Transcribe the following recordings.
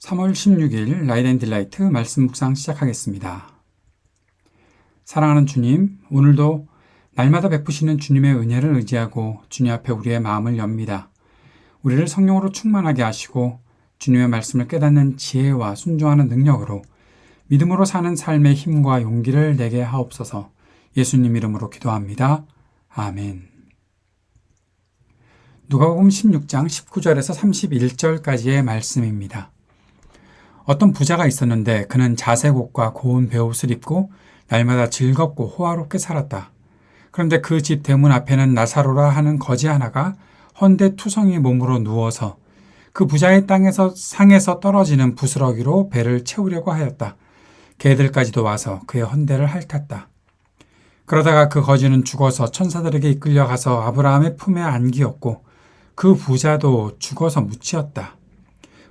3월 16일 라이트 앤 딜라이트 말씀 묵상 시작하겠습니다. 사랑하는 주님, 오늘도 날마다 베푸시는 주님의 은혜를 의지하고 주님 앞에 우리의 마음을 엽니다. 우리를 성령으로 충만하게 하시고 주님의 말씀을 깨닫는 지혜와 순종하는 능력으로 믿음으로 사는 삶의 힘과 용기를 내게 하옵소서. 예수님 이름으로 기도합니다. 아멘. 누가복음 16장 19절에서 31절까지의 말씀입니다. 어떤 부자가 있었는데 그는 자색옷과 고운 베옷을 입고 날마다 즐겁고 호화롭게 살았다. 그런데 그 집 대문 앞에는 나사로라 하는 거지 하나가 헌데투성이 몸으로 누워서 그 부자의 상에서 떨어지는 부스러기로 배를 채우려고 하였다. 개들까지도 와서 그의 헌데를 핥았다. 그러다가 그 거지는 죽어서 천사들에게 이끌려가서 아브라함의 품에 안기었고 그 부자도 죽어서 묻히었다.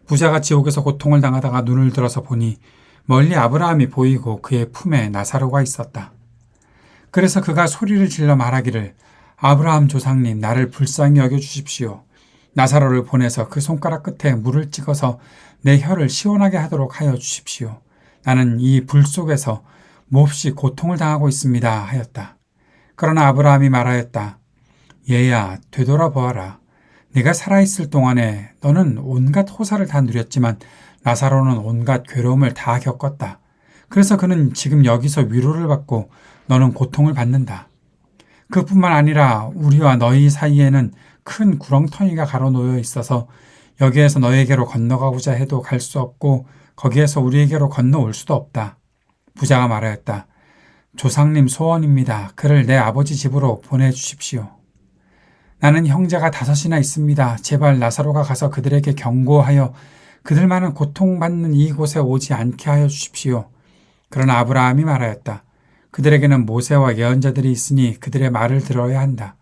부자가 지옥에서 고통을 당하다가 눈을 들어서 보니 멀리 아브라함이 보이고 그의 품에 나사로가 있었다. 그래서 그가 소리를 질러 말하기를 아브라함 조상님 나를 불쌍히 여겨주십시오. 나사로를 보내서 그 손가락 끝에 물을 찍어서 내 혀를 시원하게 하도록 하여 주십시오. 나는 이 불 속에서 몹시 고통을 당하고 있습니다 하였다. 그러나 아브라함이 말하였다. 얘야 되돌아보아라. 네가 살아있을 동안에 너는 온갖 호사를 다 누렸지만 나사로는 온갖 괴로움을 다 겪었다. 그래서 그는 지금 여기서 위로를 받고 너는 고통을 받는다. 그뿐만 아니라 우리와 너희 사이에는 큰 구렁텅이가 가로놓여 있어서 여기에서 너에게로 건너가고자 해도 갈 수 없고 거기에서 우리에게로 건너올 수도 없다. 부자가 말하였다. 조상님 소원입니다. 그를 내 아버지 집으로 보내주십시오. 나는 형제가 5이나 있습니다. 제발 나사로가 가서 그들에게 경고하여 그들만은 고통받는 이곳에 오지 않게 하여 주십시오. 그러나 아브라함이 말하였다. 그들에게는 모세와 예언자들이 있으니 그들의 말을 들어야 한다.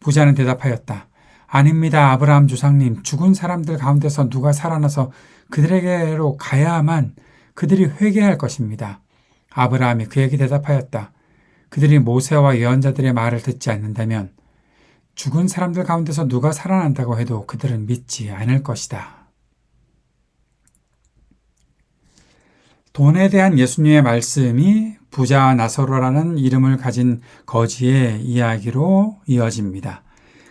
부자는 대답하였다. 아닙니다. 아브라함 조상님. 죽은 사람들 가운데서 누가 살아나서 그들에게로 가야만 그들이 회개할 것입니다. 아브라함이 그에게 대답하였다. 그들이 모세와 예언자들의 말을 듣지 않는다면 죽은 사람들 가운데서 누가 살아난다고 해도 그들은 믿지 않을 것이다. 돈에 대한 예수님의 말씀이 부자와 나사로라는 이름을 가진 거지의 이야기로 이어집니다.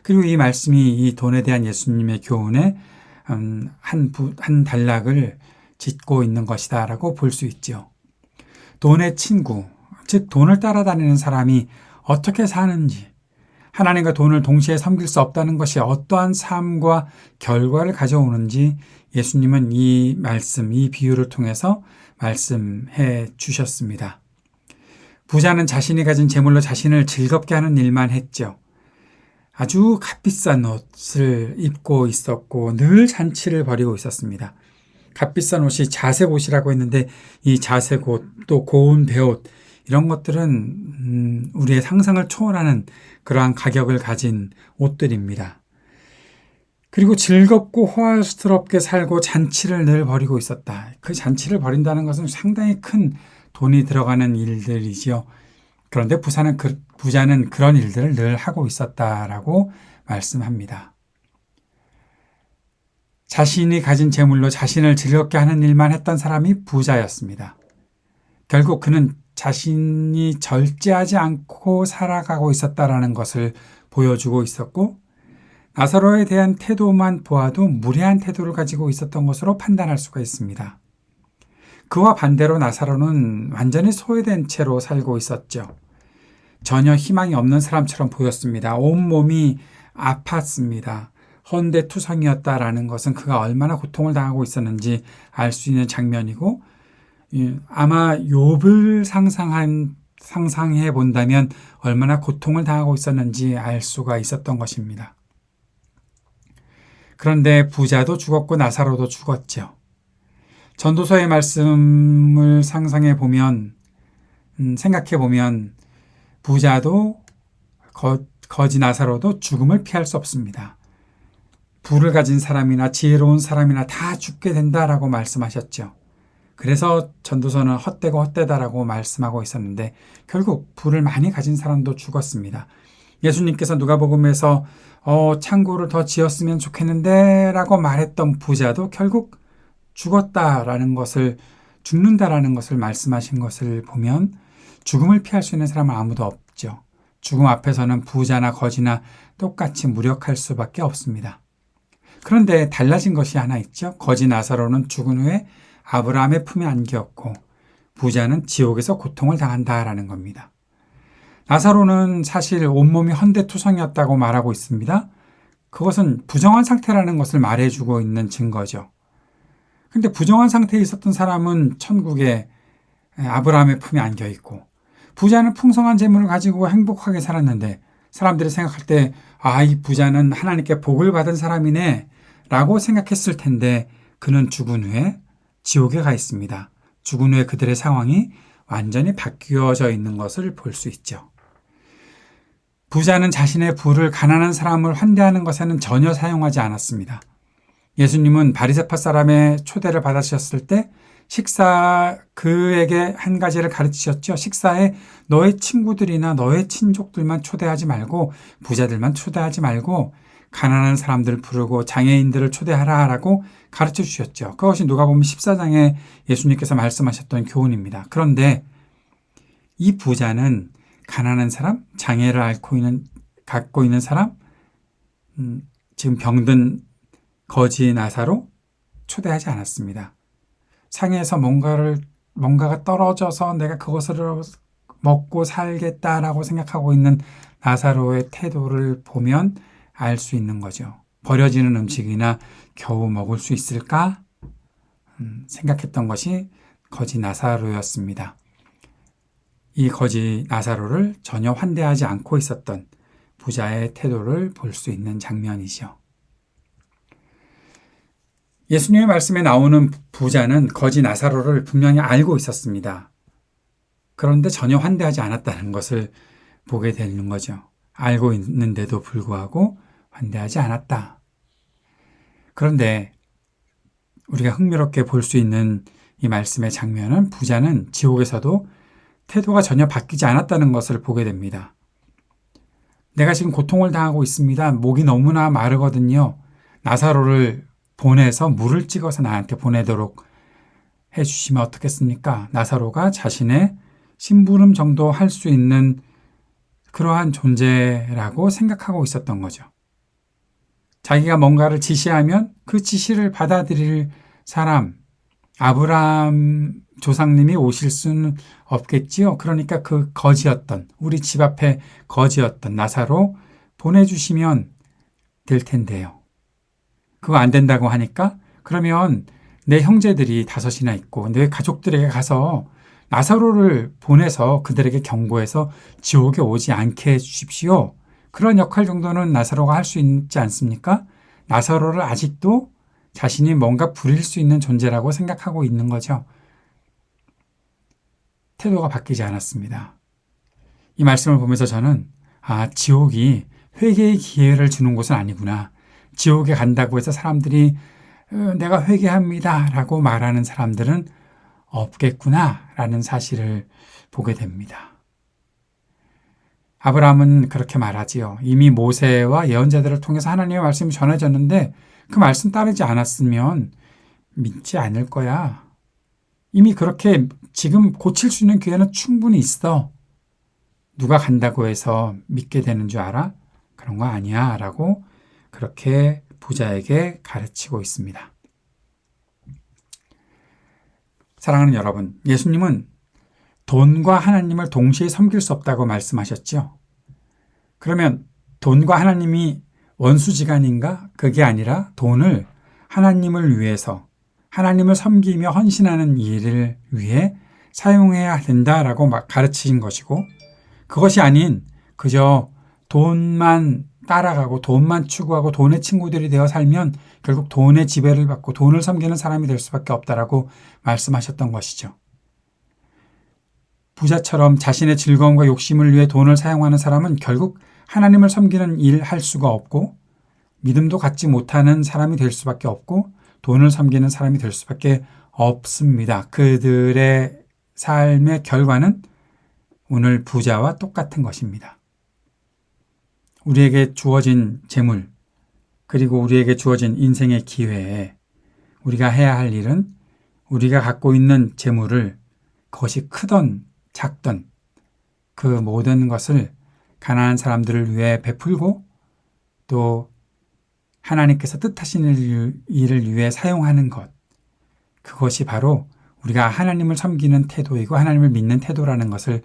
그리고 이 말씀이 이 돈에 대한 예수님의 교훈에 한 단락을 짓고 있는 것이다 라고 볼 수 있죠. 돈의 친구, 즉 돈을 따라다니는 사람이 어떻게 사는지, 하나님과 돈을 동시에 섬길 수 없다는 것이 어떠한 삶과 결과를 가져오는지 예수님은 이 말씀, 이 비유를 통해서 말씀해 주셨습니다. 부자는 자신이 가진 재물로 자신을 즐겁게 하는 일만 했죠. 아주 값비싼 옷을 입고 있었고 늘 잔치를 벌이고 있었습니다. 값비싼 옷이 자색 옷이라고 했는데 이 자색 옷, 또 고운 베옷 이런 것들은 우리의 상상을 초월하는 그러한 가격을 가진 옷들입니다. 그리고 즐겁고 호화스럽게 살고 잔치를 늘 벌이고 있었다. 그 잔치를 벌인다는 것은 상당히 큰 돈이 들어가는 일들이지요. 그런데 부자는 그런 일들을 늘 하고 있었다라고 말씀합니다. 자신이 가진 재물로 자신을 즐겁게 하는 일만 했던 사람이 부자였습니다. 결국 그는 자신이 절제하지 않고 살아가고 있었다라는 것을 보여주고 있었고 나사로에 대한 태도만 보아도 무례한 태도를 가지고 있었던 것으로 판단할 수가 있습니다. 그와 반대로 나사로는 완전히 소외된 채로 살고 있었죠. 전혀 희망이 없는 사람처럼 보였습니다. 온몸이 아팠습니다. 헌데투성이었다라는 것은 그가 얼마나 고통을 당하고 있었는지 알 수 있는 장면이고 아마 욥을 상상해 본다면 얼마나 고통을 당하고 있었는지 알 수가 있었던 것입니다. 그런데 부자도 죽었고 나사로도 죽었죠. 전도서의 말씀을 생각해 보면 부자도 거지 나사로도 죽음을 피할 수 없습니다. 부를 가진 사람이나 지혜로운 사람이나 다 죽게 된다라고 말씀하셨죠. 그래서 전도서는 헛되고 헛되다라고 말씀하고 있었는데 결국 부를 많이 가진 사람도 죽었습니다. 예수님께서 누가복음에서 창고를 더 지었으면 좋겠는데 라고 말했던 부자도 결국 죽는다라는 것을 말씀하신 것을 보면 죽음을 피할 수 있는 사람은 아무도 없죠. 죽음 앞에서는 부자나 거지나 똑같이 무력할 수밖에 없습니다. 그런데 달라진 것이 하나 있죠. 거지 나사로는 죽은 후에 아브라함의 품에 안겼고 부자는 지옥에서 고통을 당한다라는 겁니다. 나사로는 사실 온몸이 헌데투성이었다고 말하고 있습니다. 그것은 부정한 상태라는 것을 말해주고 있는 증거죠. 근데 부정한 상태에 있었던 사람은 천국에 아브라함의 품에 안겨 있고 부자는 풍성한 재물을 가지고 행복하게 살았는데 사람들이 생각할 때 이 부자는 하나님께 복을 받은 사람이네 라고 생각했을 텐데 그는 죽은 후에 지옥에 가 있습니다. 죽은 후에 그들의 상황이 완전히 바뀌어져 있는 것을 볼 수 있죠. 부자는 자신의 부를 가난한 사람을 환대하는 것에는 전혀 사용하지 않았습니다. 예수님은 바리새파 사람의 초대를 받으셨을 때 그에게 한 가지를 가르치셨죠. 식사에 너의 친구들이나 너의 친족들만 초대하지 말고 부자들만 초대하지 말고 가난한 사람들 부르고 장애인들을 초대하라라고 가르쳐 주셨죠. 그것이 누가복음 14장에 예수님께서 말씀하셨던 교훈입니다. 그런데 이 부자는 가난한 사람, 장애를 갖고 있는 사람, 지금 병든 거지 나사로 초대하지 않았습니다. 상에서 뭔가가 떨어져서 내가 그것을 먹고 살겠다라고 생각하고 있는 나사로의 태도를 보면 알 수 있는 거죠. 버려지는 음식이나 겨우 먹을 수 있을까? 생각했던 것이 거지 나사로였습니다. 이 거지 나사로를 전혀 환대하지 않고 있었던 부자의 태도를 볼 수 있는 장면이죠. 예수님의 말씀에 나오는 부자는 거지 나사로를 분명히 알고 있었습니다. 그런데 전혀 환대하지 않았다는 것을 보게 되는 거죠. 알고 있는데도 불구하고 환대하지 않았다. 그런데 우리가 흥미롭게 볼 수 있는 이 말씀의 장면은 부자는 지옥에서도 태도가 전혀 바뀌지 않았다는 것을 보게 됩니다. 내가 지금 고통을 당하고 있습니다. 목이 너무나 마르거든요. 나사로를 보내서 물을 찍어서 나한테 보내도록 해주시면 어떻겠습니까? 나사로가 자신의 심부름 정도 할 수 있는 그러한 존재라고 생각하고 있었던 거죠. 자기가 뭔가를 지시하면 그 지시를 받아들일 사람, 아브라함 조상님이 오실 수는 없겠지요. 그러니까 그 거지였던, 우리 집 앞에 거지였던 나사로 보내주시면 될 텐데요. 그거 안 된다고 하니까 그러면 내 형제들이 5이나 있고 내 가족들에게 가서 나사로를 보내서 그들에게 경고해서 지옥에 오지 않게 해주십시오. 그런 역할 정도는 나사로가 할 수 있지 않습니까? 나사로를 아직도 자신이 뭔가 부릴 수 있는 존재라고 생각하고 있는 거죠. 태도가 바뀌지 않았습니다. 이 말씀을 보면서 저는 지옥이 회개의 기회를 주는 곳은 아니구나. 지옥에 간다고 해서 사람들이 내가 회개합니다 라고 말하는 사람들은 없겠구나 라는 사실을 보게 됩니다. 아브라함은 그렇게 말하지요. 이미 모세와 예언자들을 통해서 하나님의 말씀이 전해졌는데 그 말씀 따르지 않았으면 믿지 않을 거야. 이미 그렇게 지금 고칠 수 있는 기회는 충분히 있어. 누가 간다고 해서 믿게 되는 줄 알아? 그런 거 아니야 라고 그렇게 부자에게 가르치고 있습니다. 사랑하는 여러분, 예수님은 돈과 하나님을 동시에 섬길 수 없다고 말씀하셨죠. 그러면 돈과 하나님이 원수지간인가? 그게 아니라 돈을 하나님을 위해서 하나님을 섬기며 헌신하는 일을 위해 사용해야 된다라고 가르치신 것이고 그것이 아닌 그저 돈만 따라가고 돈만 추구하고 돈의 친구들이 되어 살면 결국 돈의 지배를 받고 돈을 섬기는 사람이 될 수밖에 없다라고 말씀하셨던 것이죠. 부자처럼 자신의 즐거움과 욕심을 위해 돈을 사용하는 사람은 결국 하나님을 섬기는 일 할 수가 없고 믿음도 갖지 못하는 사람이 될 수밖에 없고 돈을 섬기는 사람이 될 수밖에 없습니다. 그들의 삶의 결과는 오늘 부자와 똑같은 것입니다. 우리에게 주어진 재물 그리고 우리에게 주어진 인생의 기회에 우리가 해야 할 일은 우리가 갖고 있는 재물을 그것이 크던 작던 그 모든 것을 가난한 사람들을 위해 베풀고 또 하나님께서 뜻하시는 일을 위해 사용하는 것, 그것이 바로 우리가 하나님을 섬기는 태도이고 하나님을 믿는 태도라는 것을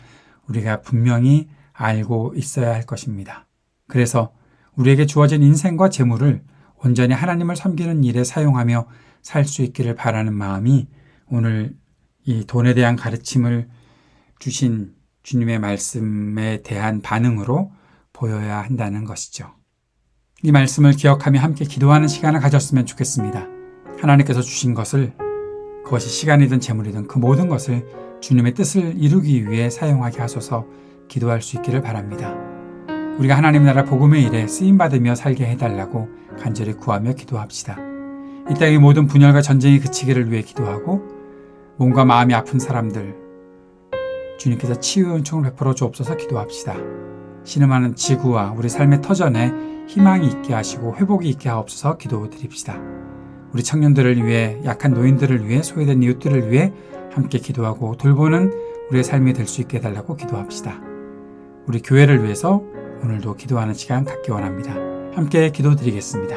우리가 분명히 알고 있어야 할 것입니다. 그래서 우리에게 주어진 인생과 재물을 온전히 하나님을 섬기는 일에 사용하며 살 수 있기를 바라는 마음이 오늘 이 돈에 대한 가르침을 주신 주님의 말씀에 대한 반응으로 보여야 한다는 것이죠. 이 말씀을 기억하며 함께 기도하는 시간을 가졌으면 좋겠습니다. 하나님께서 주신 것을 그것이 시간이든 재물이든 그 모든 것을 주님의 뜻을 이루기 위해 사용하게 하소서 기도할 수 있기를 바랍니다. 우리가 하나님 나라 복음의 일에 쓰임받으며 살게 해달라고 간절히 구하며 기도합시다. 이 땅의 모든 분열과 전쟁이 그치기를 위해 기도하고 몸과 마음이 아픈 사람들 주님께서 치유의 은총을 베풀어 주옵소서 기도합시다. 신음하는 지구와 우리 삶의 터전에 희망이 있게 하시고 회복이 있게 하옵소서 기도드립시다. 우리 청년들을 위해 약한 노인들을 위해 소외된 이웃들을 위해 함께 기도하고 돌보는 우리의 삶이 될 수 있게 해달라고 기도합시다. 우리 교회를 위해서 오늘도 기도하는 시간 갖기 원합니다. 함께 기도드리겠습니다.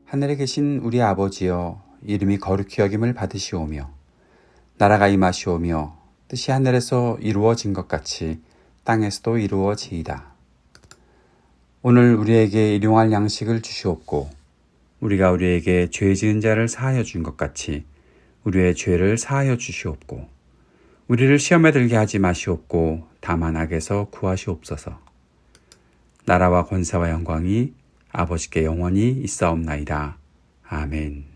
하늘에 계신 우리 아버지여, 이름이 거룩히 여김을 받으시오며 나라가 임하시오며 뜻이 하늘에서 이루어진 것 같이 땅에서도 이루어지이다. 오늘 우리에게 일용할 양식을 주시옵고 우리가 우리에게 죄 지은 자를 사하여 준 것 같이 우리의 죄를 사하여 주시옵고 우리를 시험에 들게 하지 마시옵고 다만 악에서 구하시옵소서. 나라와 권세와 영광이 아버지께 영원히 있사옵나이다. 아멘.